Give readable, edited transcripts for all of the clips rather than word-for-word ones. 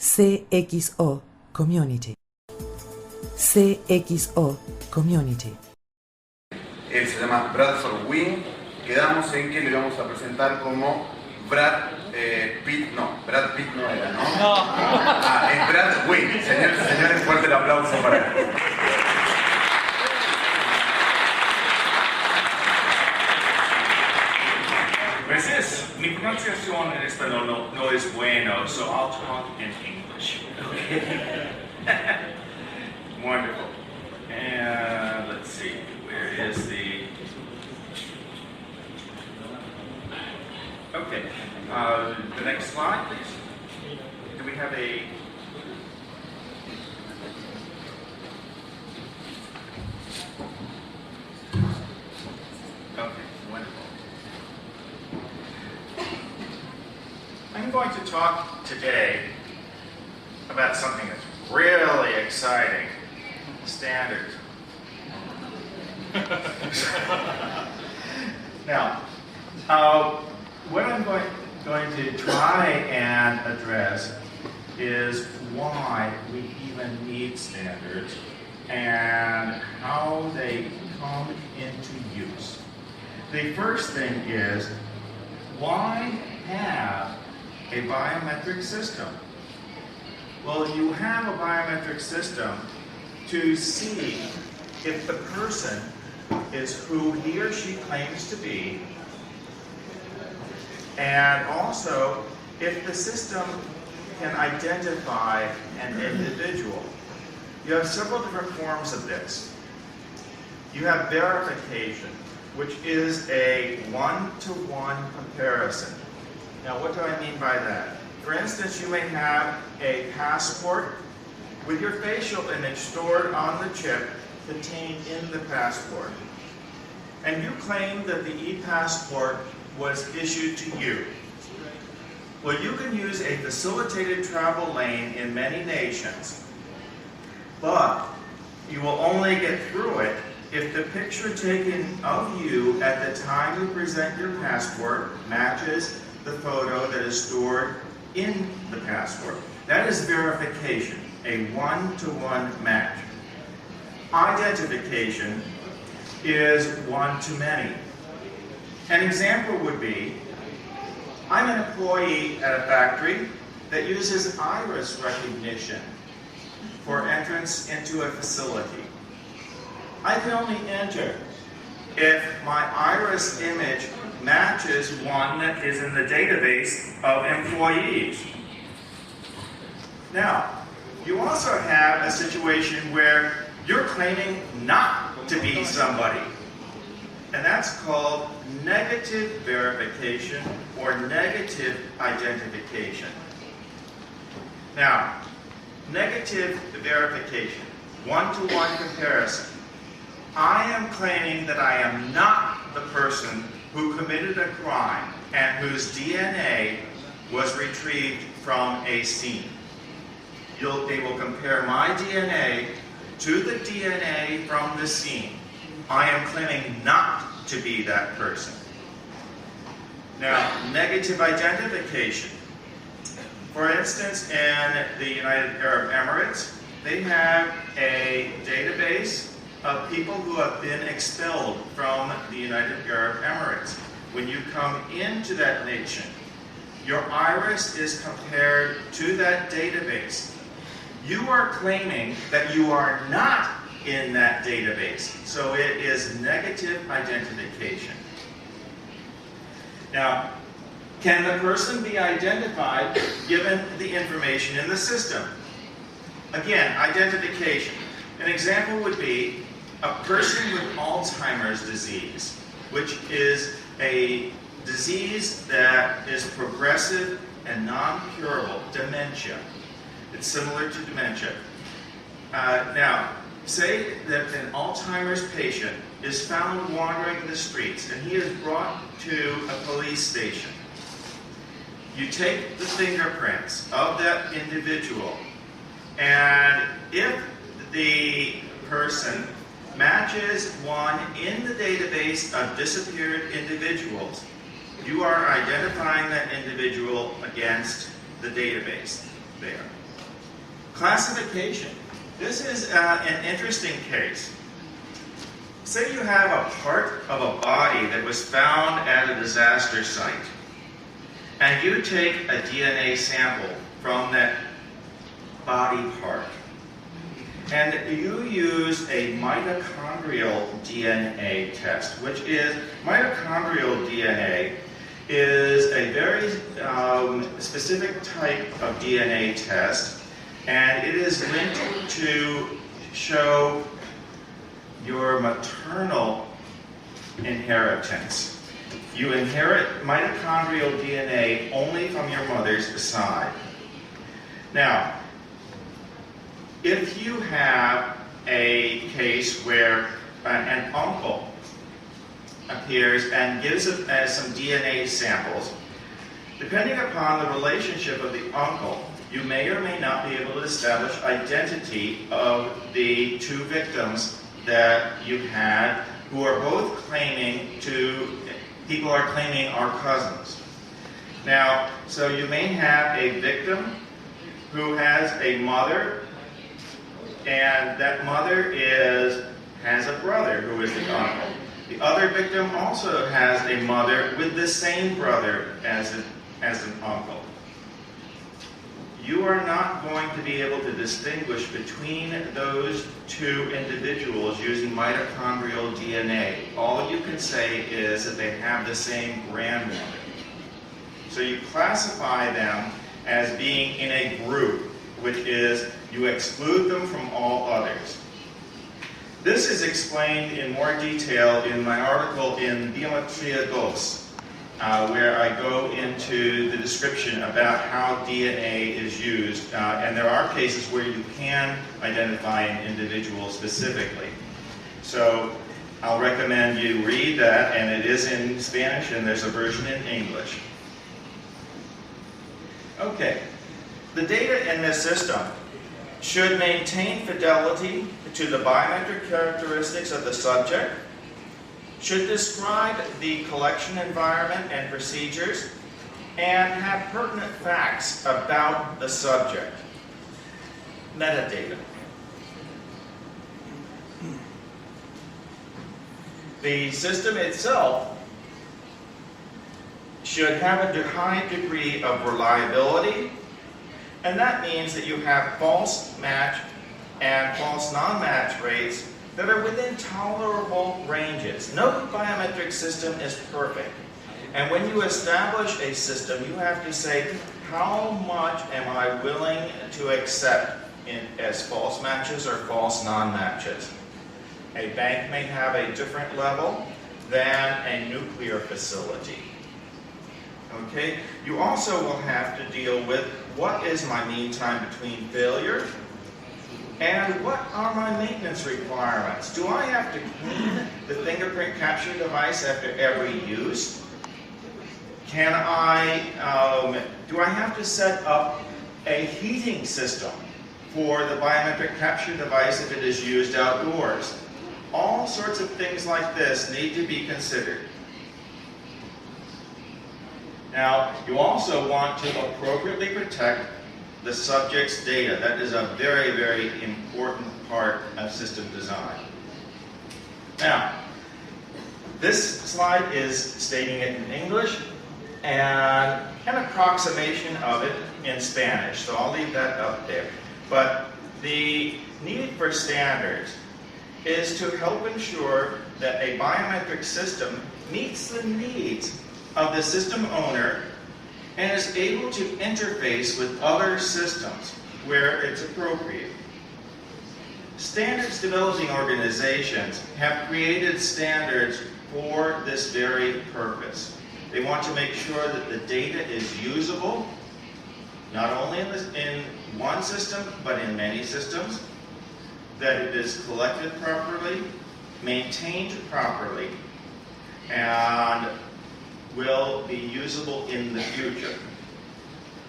cxocommunity. cxocommunity. Él se llama Bradford Wing. Quedamos en que le vamos a presentar como Brad Pitt. No, Brad Pitt no era, ¿no? No. Ah, es Brad Wing. Señores, fuerte el aplauso para él. Pues mi pronunciación en español no es bueno, so I'll talk in English. Wonderful. And let's see, where is the... Okay, the next slide, please. Do we have a... Okay, wonderful. I'm going to talk today about something that's really exciting, standards. Now, what I'm going to try and address is why we even need standards and how they come into use. The first thing is, why have a biometric system? Well, you have a biometric system to see if the person is who he or she claims to be, and also if the system can identify an individual. You have several different forms of this. You have verification, which is a one-to-one comparison. Now, what do I mean by that? For instance, you may have a passport with your facial image stored on the chip contained in the passport. And you claim that the e-passport was issued to you. Well, you can use a facilitated travel lane in many nations, but you will only get through it if the picture taken of you at the time you present your passport matches the photo that is stored in the passport. That is verification, a one-to-one match. Identification is one-to-many. An example would be, I'm an employee at a factory that uses iris recognition for entrance into a facility. I can only enter if my iris image matches one that is in the database of employees. Now, you also have a situation where you're claiming not to be somebody, and that's called negative verification or negative identification. Now, negative verification, one-to-one comparison. I am claiming that I am not the person who committed a crime and whose DNA was retrieved from a scene. They will compare my DNA to the DNA from the scene. I am claiming not to be that person. Now, negative identification. For instance, in the United Arab Emirates, they have a database of people who have been expelled from the United Arab Emirates. When you come into that nation, your iris is compared to that database. You are claiming that you are not in that database, so it is negative identification. Now, can the person be identified given the information in the system? Again, identification. An example would be a person with Alzheimer's disease, which is a disease that is progressive and non-curable, dementia. It's similar to dementia. Now, say that an Alzheimer's patient is found wandering the streets and he is brought to a police station. You take the fingerprints of that individual, and if the person matches one in the database of disappeared individuals, you are identifying that individual against the database there. Classification. This is an interesting case. Say you have a part of a body that was found at a disaster site, and you take a DNA sample from that body part, and you use a mitochondrial DNA test, which is, mitochondrial DNA is a very specific type of DNA test, and it is linked to show your maternal inheritance. You inherit mitochondrial DNA only from your mother's side. Now, if you have a case where an uncle appears and gives some DNA samples, depending upon the relationship of the uncle, you may or may not be able to establish identity of the two victims that you had, who are both people are claiming are cousins. Now, so you may have a victim who has a mother, and that mother has a brother who is the uncle. The other victim also has a mother with the same brother as an uncle. You are not going to be able to distinguish between those two individuals using mitochondrial DNA. All you can say is that they have the same grandmother. So you classify them as being in a group, which is you exclude them from all others. This is explained in more detail in my article in Biometría 2, where I go into the description about how DNA is used, and there are cases where you can identify an individual specifically. So I'll recommend you read that, and it is in Spanish, and there's a version in English. Okay, the data in this system should maintain fidelity to the biometric characteristics of the subject, should describe the collection environment and procedures, and have pertinent facts about the subject. Metadata. The system itself should have a high degree of reliability, and that means that you have false match and false non-match rates that are within tolerable ranges. No biometric system is perfect. And when you establish a system, you have to say, how much am I willing to accept as false matches or false non-matches? A bank may have a different level than a nuclear facility. Okay? You also will have to deal with what is my mean time between failure, and what are my maintenance requirements? Do I have to clean the fingerprint capture device after every use? Do I have to set up a heating system for the biometric capture device if it is used outdoors? All sorts of things like this need to be considered. Now, you also want to appropriately protect the subject's data. That is a very, very important part of system design. Now, this slide is stating it in English and an approximation of it in Spanish, so I'll leave that up there. But the need for standards is to help ensure that a biometric system meets the needs of the system owner and is able to interface with other systems where it's appropriate. Standards developing organizations have created standards for this very purpose. They want to make sure that the data is usable, not only in one system, but in many systems, that it is collected properly, maintained properly, and will be usable in the future.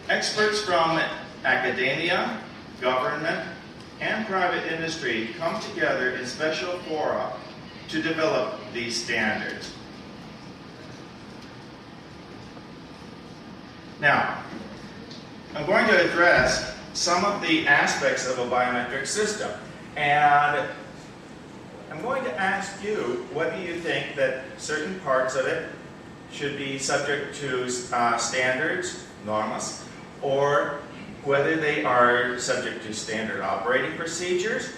Experts from academia, government, and private industry come together in special fora to develop these standards. Now, I'm going to address some of the aspects of a biometric system. And I'm going to ask you whether you think that certain parts of it should be subject to standards, normas, or whether they are subject to standard operating procedures,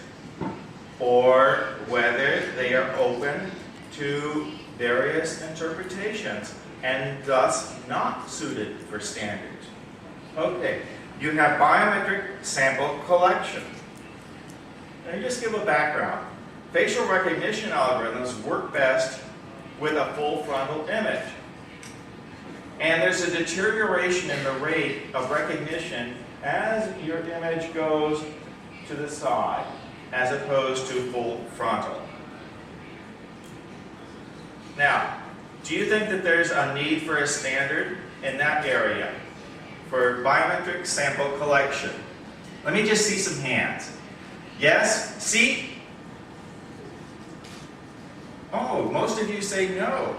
or whether they are open to various interpretations and thus not suited for standards. Okay, you have biometric sample collection. Let me just give a background. Facial recognition algorithms work best with a full frontal image. And there's a deterioration in the rate of recognition as your image goes to the side, as opposed to full frontal. Now, do you think that there's a need for a standard in that area for biometric sample collection? Let me just see some hands. Yes? See? Oh, most of you say no.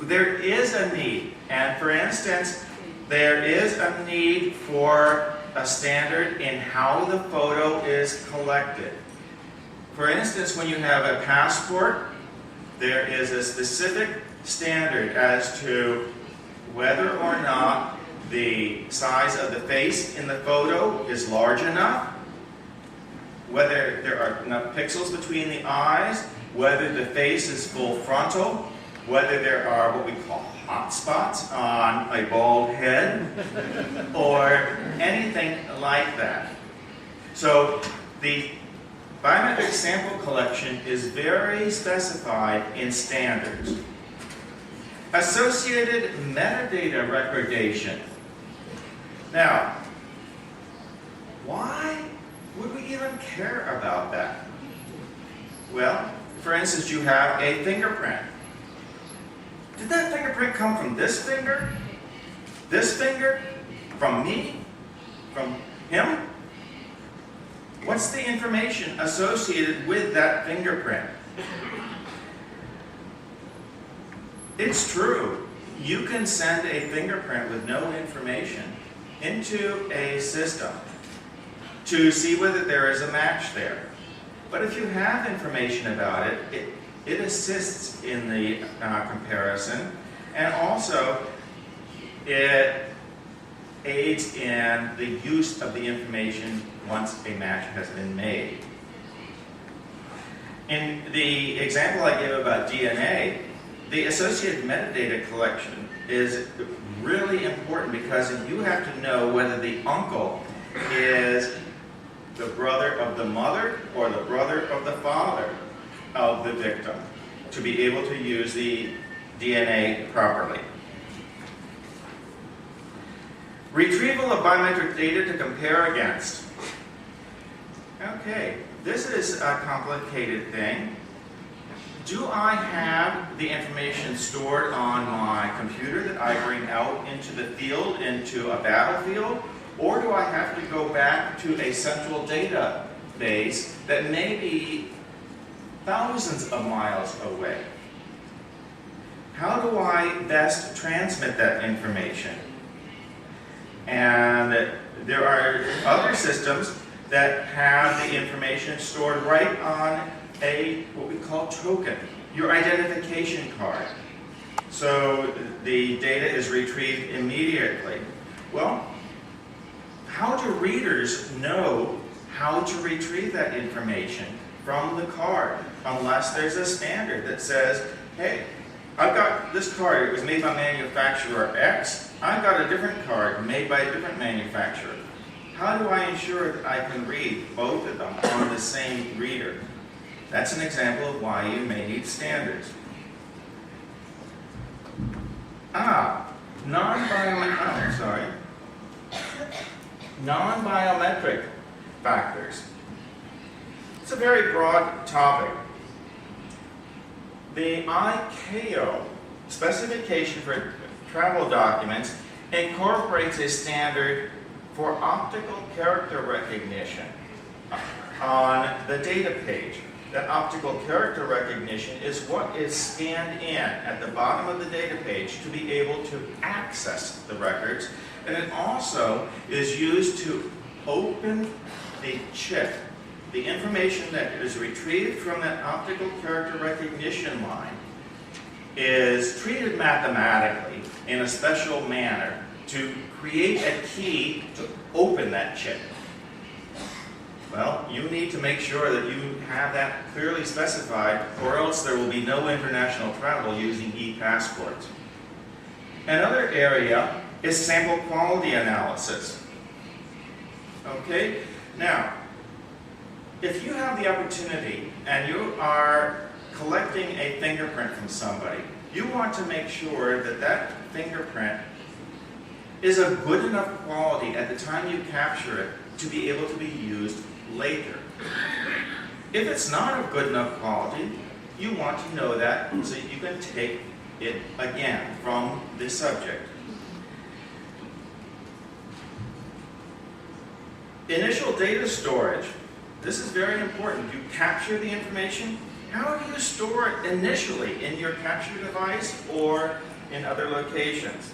There is a need. And for instance, there is a need for a standard in how the photo is collected. For instance, when you have a passport, there is a specific standard as to whether or not the size of the face in the photo is large enough, whether there are enough pixels between the eyes, whether the face is full frontal, whether there are what we call hot spots on a bald head, or anything like that. So the biometric sample collection is very specified in standards. Associated metadata recordation. Now, why would we even care about that? Well, for instance, you have a fingerprint. Did that fingerprint come from this finger? This finger? From me? From him? What's the information associated with that fingerprint? It's true. You can send a fingerprint with no information into a system to see whether there is a match there. But if you have information about it, it assists in the comparison, and also it aids in the use of the information once a match has been made. In the example I gave about DNA, the associated metadata collection is really important because you have to know whether the uncle is the brother of the mother or the brother of the father of the victim to be able to use the DNA properly. Retrieval of biometric data to compare against. Okay, this is a complicated thing. Do I have the information stored on my computer that I bring out into the field, into a battlefield? Or do I have to go back to a central database that may be thousands of miles away? How do I best transmit that information? And there are other systems that have the information stored right on a, what we call token, your identification card. So the data is retrieved immediately. Well, how do readers know how to retrieve that information from the card unless there's a standard that says, hey, I've got this card, it was made by manufacturer X, I've got a different card made by a different manufacturer. How do I ensure that I can read both of them on the same reader? That's an example of why you may need standards. Non-biometric factors. It's a very broad topic. The ICAO specification for travel documents incorporates a standard for optical character recognition on the data page. That optical character recognition is what is scanned in at the bottom of the data page to be able to access the records And it also is used to open the chip. The information that is retrieved from that optical character recognition line is treated mathematically in a special manner to create a key to open that chip. Well, you need to make sure that you have that clearly specified, or else there will be no international travel using e-passports. Another area is sample quality analysis. Okay? Now, if you have the opportunity and you are collecting a fingerprint from somebody, you want to make sure that that fingerprint is a good enough quality at the time you capture it to be able to be used later. If it's not of good enough quality, you want to know that so you can take it again from the subject. Initial data storage. This is very important. You capture the information. How do you store it initially in your capture device or in other locations?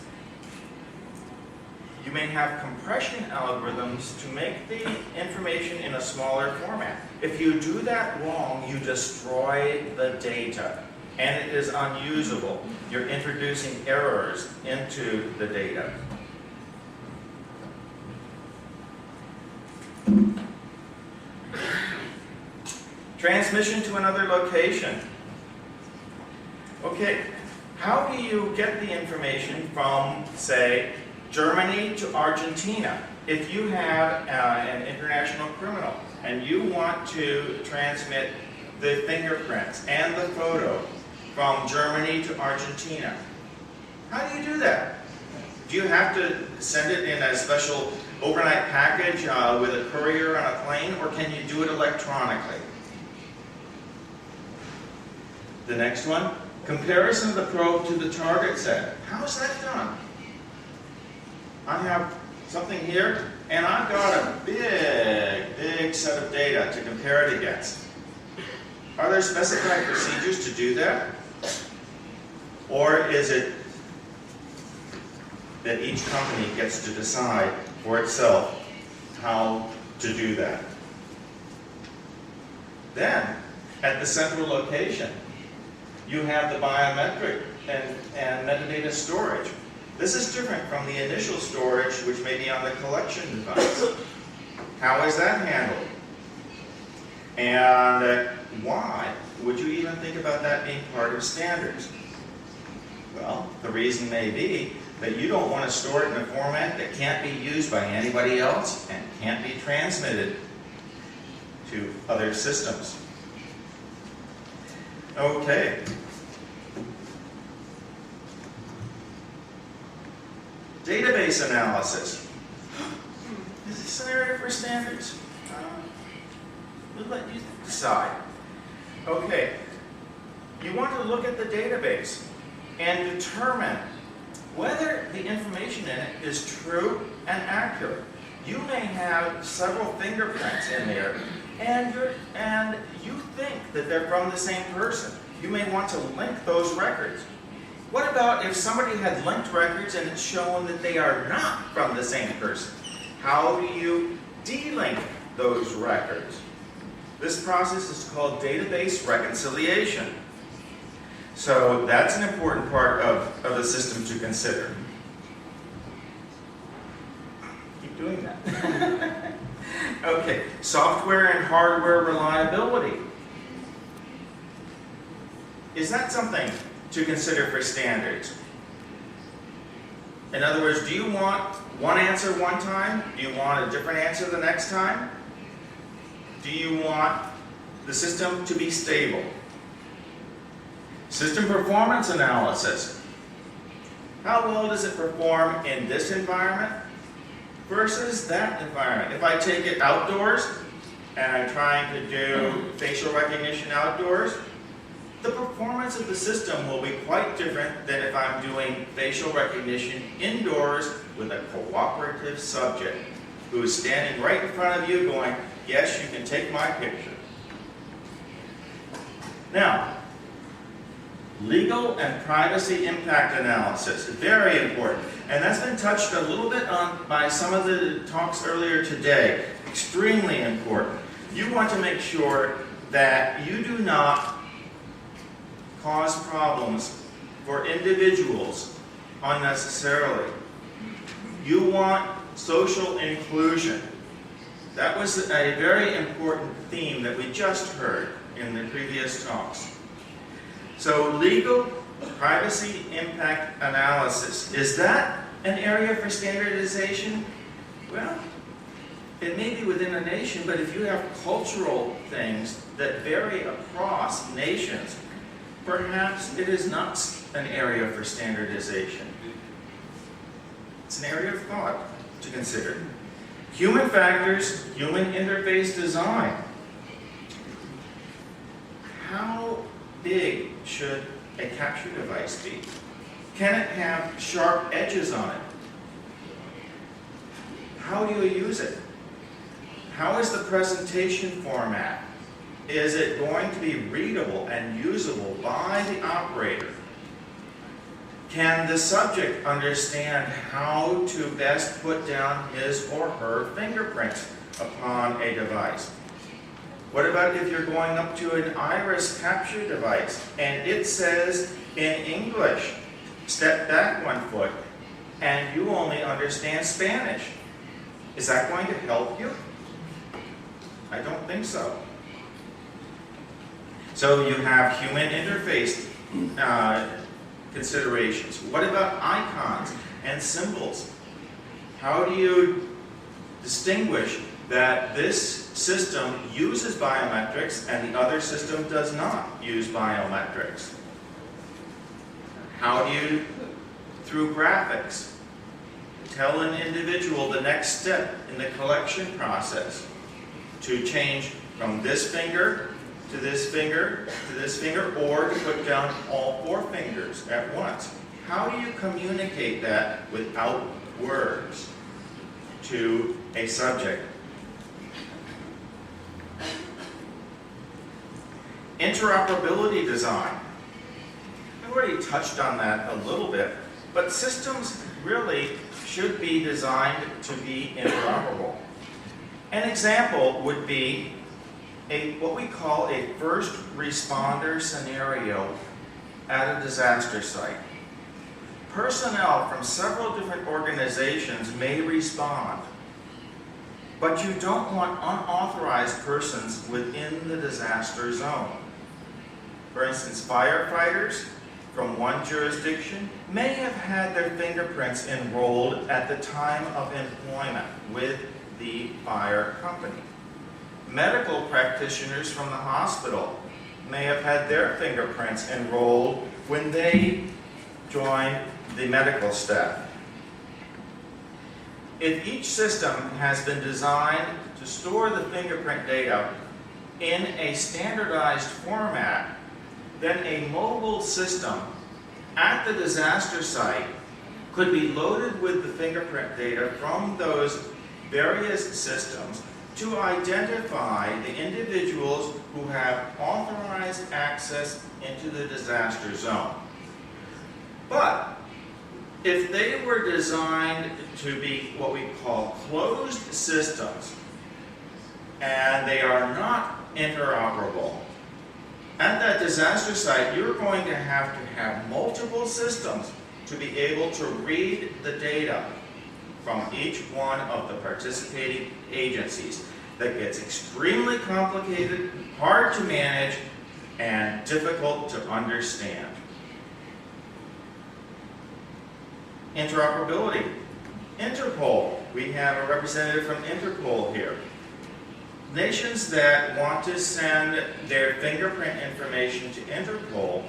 You may have compression algorithms to make the information in a smaller format. If you do that wrong, you destroy the data, and it is unusable. You're introducing errors into the data. Transmission to another location. Okay, how do you get the information from, say, Germany to Argentina? If you have an international criminal and you want to transmit the fingerprints and the photo from Germany to Argentina, how do you do that? Do you have to send it in a special overnight package with a courier on a plane, or can you do it electronically? The next one, comparison of the probe to the target set. How is that done? I have something here, and I've got a big set of data to compare it against. Are there specified procedures to do that? Or is it that each company gets to decide for itself how to do that? Then, at the central location, you have the biometric and metadata storage. This is different from the initial storage, which may be on the collection device. How is that handled? And why would you even think about that being part of standards? Well, the reason may be that you don't want to store it in a format that can't be used by anybody else and can't be transmitted to other systems. Okay. Database analysis. Is this an area for standards? We'll let you decide. Okay. You want to look at the database and determine whether the information in it is true and accurate. You may have several fingerprints in there, and you think that they're from the same person. You may want to link those records. What about if somebody had linked records and it's shown that they are not from the same person? How do you delink those records? This process is called database reconciliation. So that's an important part of the system to consider. Keep doing that. Okay, software and hardware reliability. Is that something to consider for standards? In other words, do you want one answer one time? Do you want a different answer the next time? Do you want the system to be stable? System performance analysis. How well does it perform in this environment versus that environment? If I take it outdoors and I'm trying to do facial recognition outdoors, the performance of the system will be quite different than if I'm doing facial recognition indoors with a cooperative subject who is standing right in front of you going, yes, you can take my picture. Now, Legal and privacy impact analysis, very important. And that's been touched a little bit on by some of the talks earlier today. Extremely important. You want to make sure that you do not cause problems for individuals unnecessarily. You want social inclusion. That was a very important theme that we just heard in the previous talks. So legal privacy impact analysis, is that an area for standardization? Well, it may be within a nation, but if you have cultural things that vary across nations, perhaps it is not an area for standardization. It's an area of thought to consider. Human factors, human interface design. How big should a capture device be? Can it have sharp edges on it? How do you use it? How is the presentation format? Is it going to be readable and usable by the operator? Can the subject understand how to best put down his or her fingerprints upon a device? What about if you're going up to an iris capture device and it says in English, step back 1 foot, and you only understand Spanish? Is that going to help you? I don't think so. So you have human interface considerations. What about icons and symbols? How do you distinguish that this system uses biometrics and the other system does not use biometrics? How do you, through graphics, tell an individual the next step in the collection process to change from this finger to this finger to this finger, or to put down all 4 fingers at once? How do you communicate that without words to a subject? Interoperability design. I've already touched on that a little bit, but systems really should be designed to be interoperable. An example would be what we call a first responder scenario at a disaster site. Personnel from several different organizations may respond, but you don't want unauthorized persons within the disaster zone. For instance, firefighters from one jurisdiction may have had their fingerprints enrolled at the time of employment with the fire company. Medical practitioners from the hospital may have had their fingerprints enrolled when they joined the medical staff. If each system has been designed to store the fingerprint data in a standardized format, then a mobile system at the disaster site could be loaded with the fingerprint data from those various systems to identify the individuals who have authorized access into the disaster zone. But if they were designed to be what we call closed systems, and they are not interoperable, at that disaster site, you're going to have multiple systems to be able to read the data from each one of the participating agencies. That gets extremely complicated, hard to manage, and difficult to understand. Interoperability. Interpol. We have a representative from Interpol here. Nations that want to send their fingerprint information to Interpol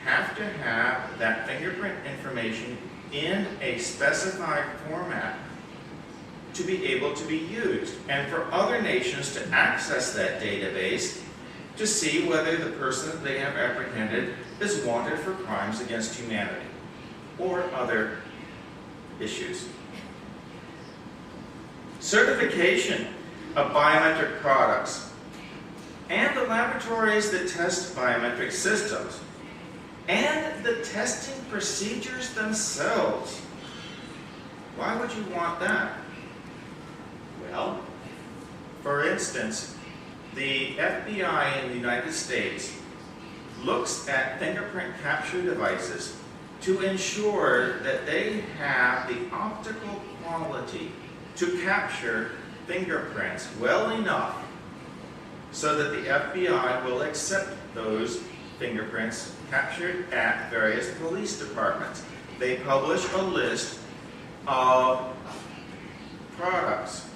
have to have that fingerprint information in a specified format to be able to be used, and for other nations to access that database to see whether the person that they have apprehended is wanted for crimes against humanity or other issues. Certification of biometric products. and the laboratories that test biometric systems, and the testing procedures themselves. Why would you want that? Well, for instance, the FBI in the United States looks at fingerprint capture devices to ensure that they have the optical quality to capture fingerprints well enough so that the FBI will accept those fingerprints captured at various police departments. They publish a list of products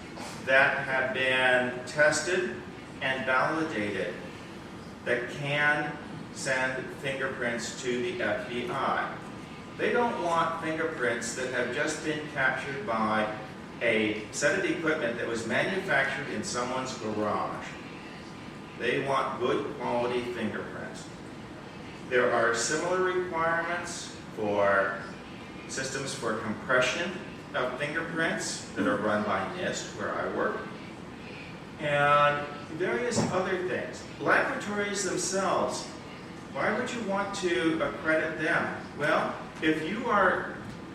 that have been tested and validated that can send fingerprints to the FBI. They don't want fingerprints that have just been captured by a set of equipment that was manufactured in someone's garage. They want good quality fingerprints. There are similar requirements for systems for compression of fingerprints that are run by NIST, where I work, and various other things. Laboratories themselves, why would you want to accredit them? Well, if you are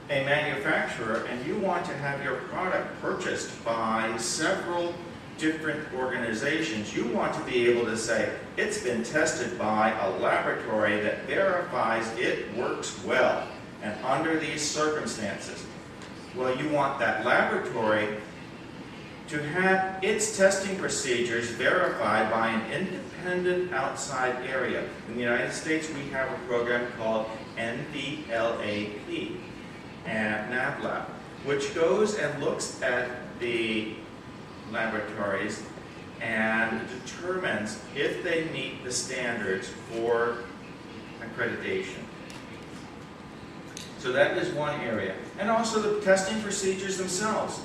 a manufacturer and you want to have your product purchased by several different organizations, you want to be able to say, it's been tested by a laboratory that verifies it works well and under these circumstances. Well, you want that laboratory to have its testing procedures verified by an independent outside area. In the United States, we have a program called NVLAP, and NAVLab, which goes and looks at the laboratories and determines if they meet the standards for accreditation. So that is one area. And also the testing procedures themselves.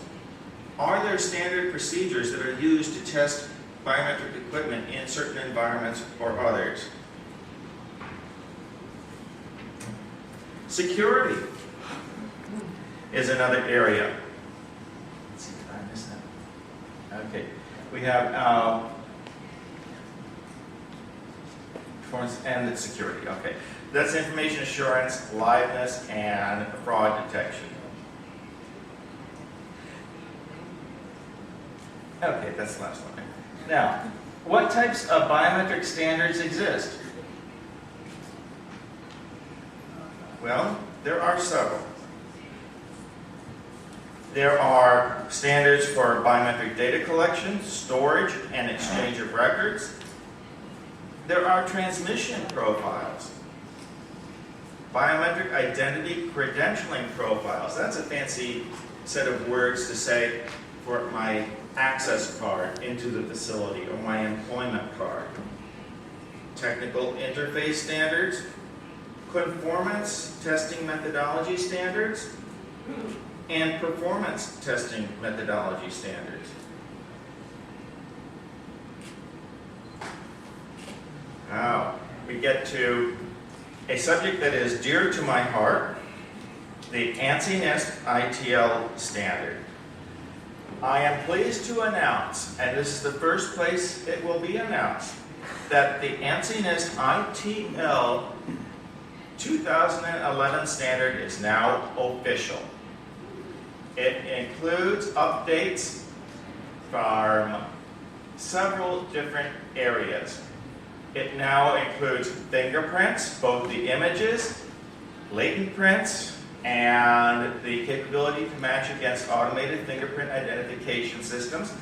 Are there standard procedures that are used to test biometric equipment in certain environments or others? Security is another area. Let's see if I missed that. Okay. We have performance and the security. Okay. That's information assurance, liveness, and fraud detection. Okay, that's the last one. Now, what types of biometric standards exist? Well, there are several. There are standards for biometric data collection, storage, and exchange of records. There are transmission profiles. Biometric identity credentialing profiles. That's a fancy set of words to say for my access card into the facility or my employment card. Technical interface standards, conformance testing methodology standards, and performance testing methodology standards. Now, we get to a subject that is dear to my heart, the ANSI NIST ITL standard. I am pleased to announce, and this is the first place it will be announced, that the ANSI NIST ITL 2011 standard is now official. It includes updates from several different areas. It now includes fingerprints, both the images, latent prints, and the capability to match against automated fingerprint identification systems.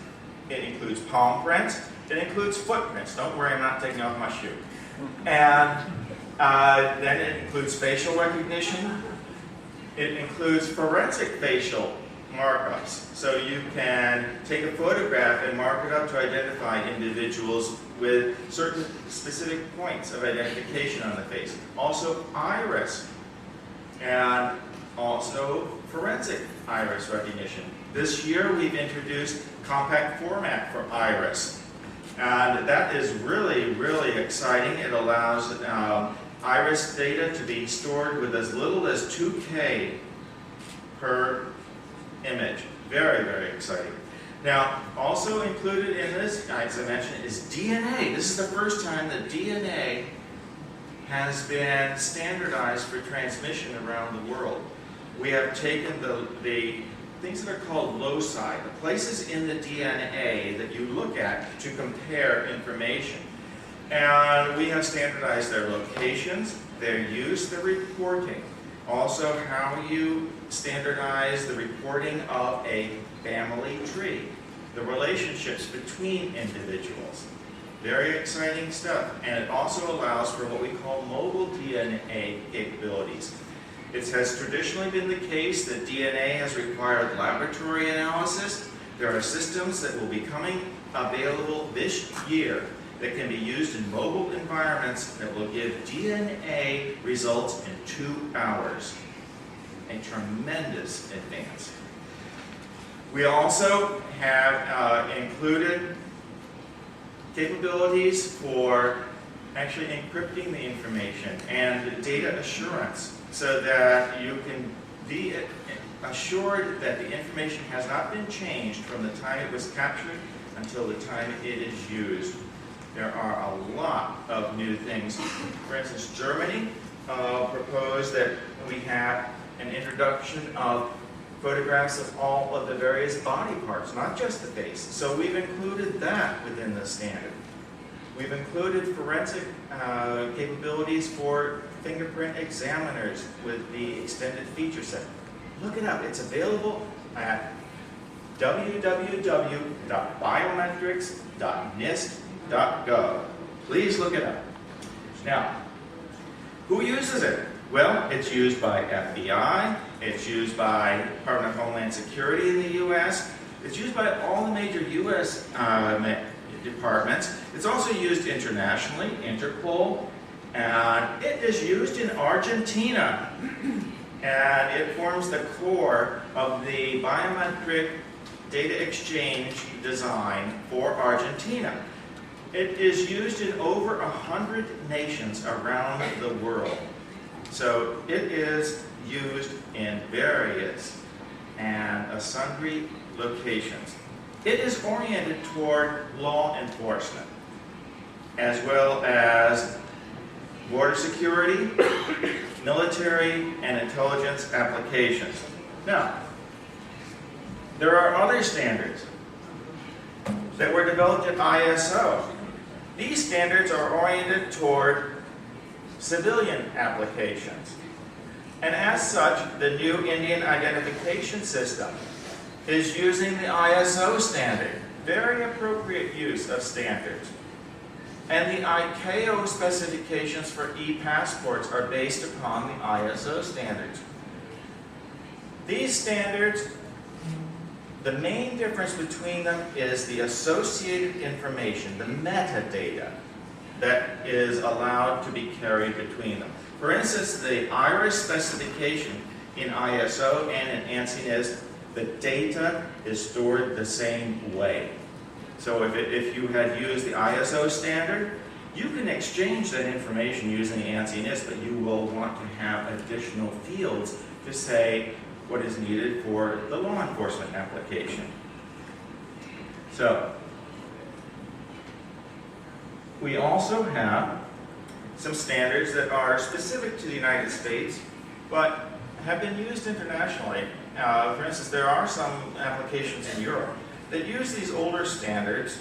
It includes palm prints. It includes footprints. Don't worry, I'm not taking off my shoe. And then it includes facial recognition. It includes forensic facial markups. So you can take a photograph and mark it up to identify individuals with certain specific points of identification on the face. Also iris, and also forensic iris recognition. This year we've introduced compact format for iris. And that is really, really exciting. It allows iris data to be stored with as little as 2K per image. Very, very exciting. Now, also included in this, as I mentioned, is DNA. This is the first time that DNA has been standardized for transmission around the world. We have taken the things that are called loci, the places in the DNA that you look at to compare information. And we have standardized their locations, their use, their reporting. Also, how you standardize the reporting of a family tree, the relationships between individuals. Very exciting stuff. And it also allows for what we call mobile DNA capabilities. It has traditionally been the case that DNA has required laboratory analysis. There are systems that will be coming available this year that can be used in mobile environments that will give DNA results in 2 hours. A tremendous advance. We also have included capabilities for actually encrypting the information and data assurance so that you can be assured that the information has not been changed from the time it was captured until the time it is used. There are a lot of new things. For instance, Germany proposed that we have an introduction of photographs of all of the various body parts, not just the face. So we've included that within the standard. We've included forensic capabilities for fingerprint examiners with the extended feature set. Look it up. It's available at www.biometrics.nist.gov. Please look it up. Now, who uses it? Well, it's used by FBI, it's used by Department of Homeland Security in the U.S., it's used by all the major U.S. departments. It's also used internationally, Interpol, and it is used in Argentina. And it forms the core of the biometric data exchange design for Argentina. It is used in over 100 nations around the world. So it is used in various and sundry locations. It is oriented toward law enforcement, as well as border security, military, and intelligence applications. Now, there are other standards that were developed at ISO. These standards are oriented toward civilian applications. And as such, the new Indian identification system is using the ISO standard. Very appropriate use of standards. And the ICAO specifications for e-passports are based upon the ISO standards. These standards, the main difference between them is the associated information, the metadata, that is allowed to be carried between them. For instance, the iris specification in ISO and in ANSI-NIST, the data is stored the same way. So if you had used the ISO standard, you can exchange that information using the ANSI-NIST, but you will want to have additional fields to say what is needed for the law enforcement application. So, we also have some standards that are specific to the United States, but have been used internationally. For instance, there are some applications in Europe that use these older standards.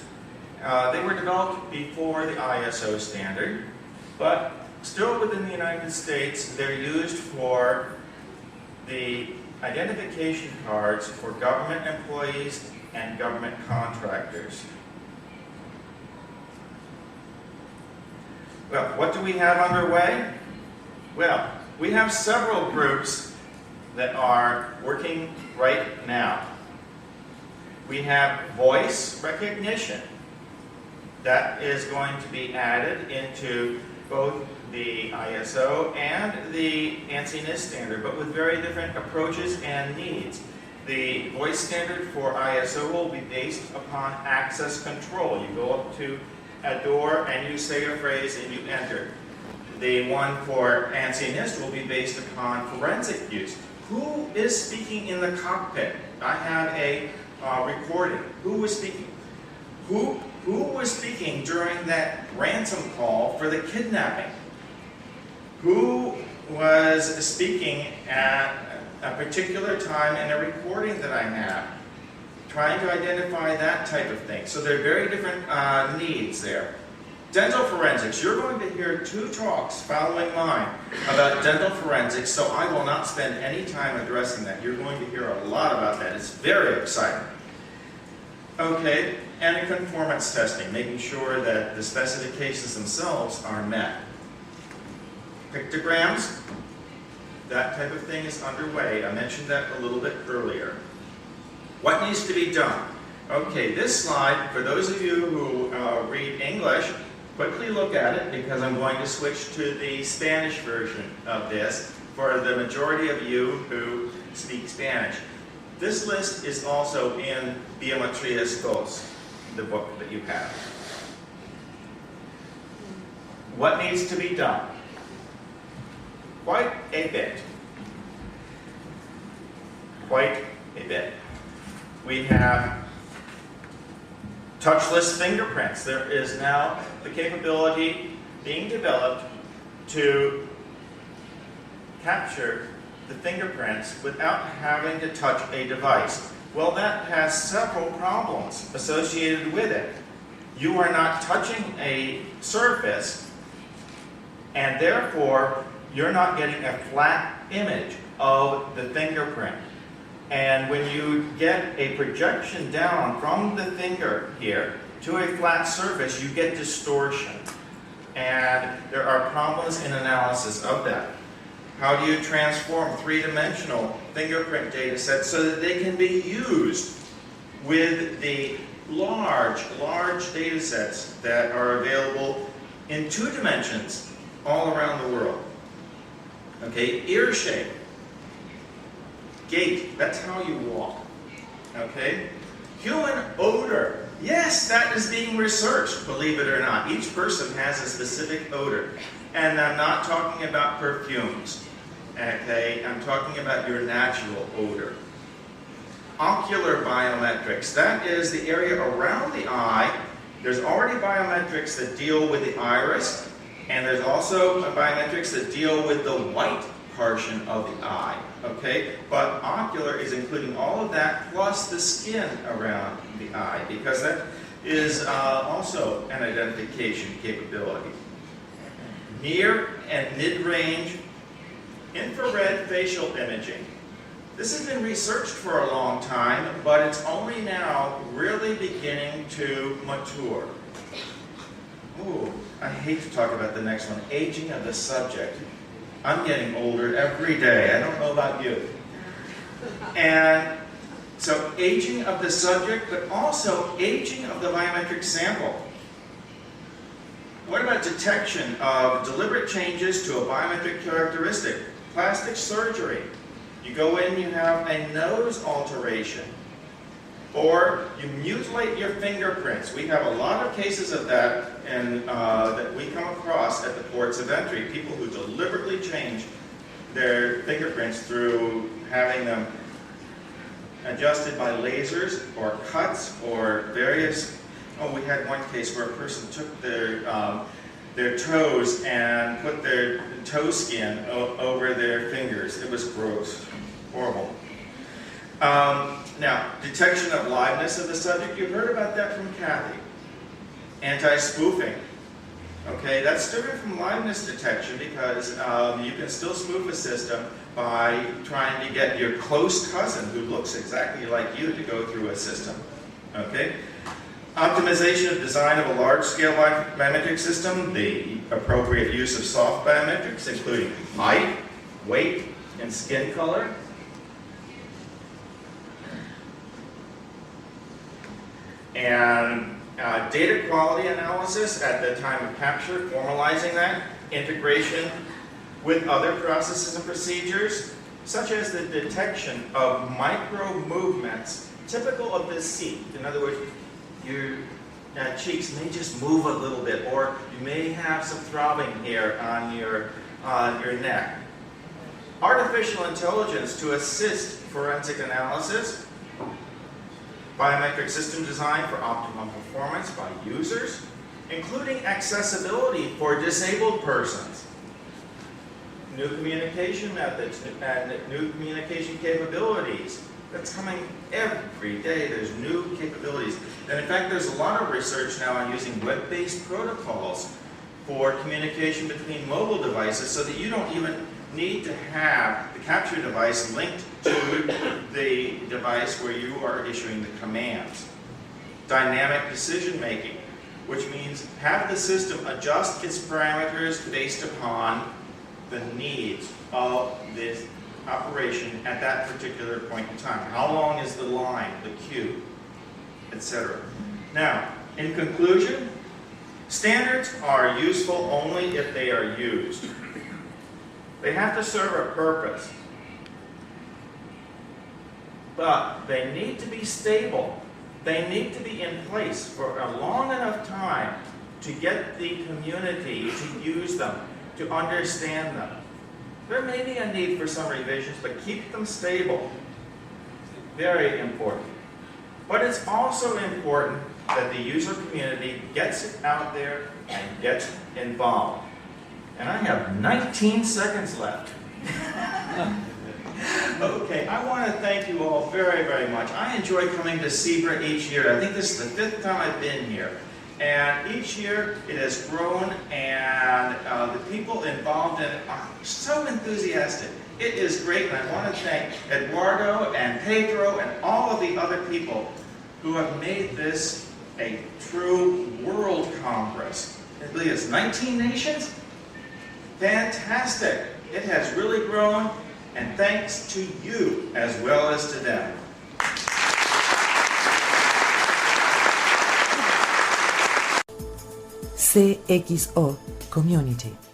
They were developed before the ISO standard, but still within the United States, they're used for the identification cards for government employees and government contractors. Well, what do we have underway? Well, we have several groups that are working right now. We have voice recognition. That is going to be added into both the ISO and the ANSI-NIST standard, but with very different approaches and needs. The voice standard for ISO will be based upon access control. You go up to a door and you say a phrase and you enter. The one for ANSI-NIST will be based upon forensic use. Who is speaking in the cockpit? I have a recording? Who was speaking? Who was speaking during that ransom call for the kidnapping? Who was speaking at a particular time in a recording that I have? Trying to identify that type of thing. So there are very different needs there. Dental forensics. You're going to hear 2 talks following mine about dental forensics, so I will not spend any time addressing that. You're going to hear a lot about that. It's very exciting. Okay, and conformance testing, making sure that the specifications themselves are met. Pictograms, that type of thing is underway. I mentioned that a little bit earlier. What needs to be done? Okay, this slide, for those of you who read English, quickly look at it because I'm going to switch to the Spanish version of this for the majority of you who speak Spanish. This list is also in Biometría 2, the book that you have. What needs to be done? Quite a bit. Quite a bit. We have touchless fingerprints. There is now the capability being developed to capture the fingerprints without having to touch a device. Well, that has several problems associated with it. You are not touching a surface, and therefore you're not getting a flat image of the fingerprint. And when you get a projection down from the finger here to a flat surface, you get distortion. And there are problems in analysis of that. How do you transform three-dimensional fingerprint data sets so that they can be used with the large data sets that are available in 2 dimensions all around the world? Okay, ear shape. Gait, that's how you walk. Okay? Human odor. Yes, that is being researched, believe it or not. Each person has a specific odor. And I'm not talking about perfumes. Okay? I'm talking about your natural odor. Ocular biometrics. That is the area around the eye. There's already biometrics that deal with the iris, and there's also biometrics that deal with the white portion of the eye. Okay? But ocular is including all of that plus the skin around the eye, because that is also an identification capability. Near and mid-range infrared facial imaging. This has been researched for a long time, but it's only now really beginning to mature. Ooh, I hate to talk about the next one, aging of the subject. I'm getting older every day. I don't know about you. And so aging of the subject, but also aging of the biometric sample. What about detection of deliberate changes to a biometric characteristic? Plastic surgery. You go in, you have a nose alteration. Or you mutilate your fingerprints. We have a lot of cases of that and that we come across at the ports of entry. People who deliberately change their fingerprints through having them adjusted by lasers or cuts or various. Oh, we had one case where a person took their toes and put their toe skin over their fingers. It was gross, horrible. Now, detection of liveness of the subject. You've heard about that from Kathy. Anti-spoofing. Okay, that's different from liveness detection because you can still spoof a system by trying to get your close cousin who looks exactly like you to go through a system. Okay? Optimization of design of a large-scale biometric system. The appropriate use of soft biometrics, including height, weight, and skin color. And data quality analysis at the time of capture, formalizing that, integration with other processes and procedures, such as the detection of micro movements typical of this seat. In other words, your cheeks may just move a little bit, or you may have some throbbing here on your neck. Artificial intelligence to assist forensic analysis. Biometric system design for optimum performance by users, including accessibility for disabled persons. New communication methods and new communication capabilities. That's coming every day. There's new capabilities. And in fact, there's a lot of research now on using web-based protocols for communication between mobile devices so that you don't even need to have the capture device linked to the device where you are issuing the commands. Dynamic decision making, which means have the system adjust its parameters based upon the needs of this operation at that particular point in time. How long is the line, the queue, etc. Now, in conclusion, standards are useful only if they are used. They have to serve a purpose, but they need to be stable. They need to be in place for a long enough time to get the community to use them, to understand them. There may be a need for some revisions, but keep them stable. Very important. But it's also important that the user community gets it out there and gets involved. And I have 19 seconds left. Okay, I want to thank you all very, very much. I enjoy coming to CIBRA each year. I think this is the 5th time I've been here. And each year it has grown, and the people involved in it are so enthusiastic. It is great, and I want to thank Eduardo and Pedro and all of the other people who have made this a true world congress. I believe it's 19 nations? Fantastic. It has really grown, and thanks to you as well as to them. cxocommunity.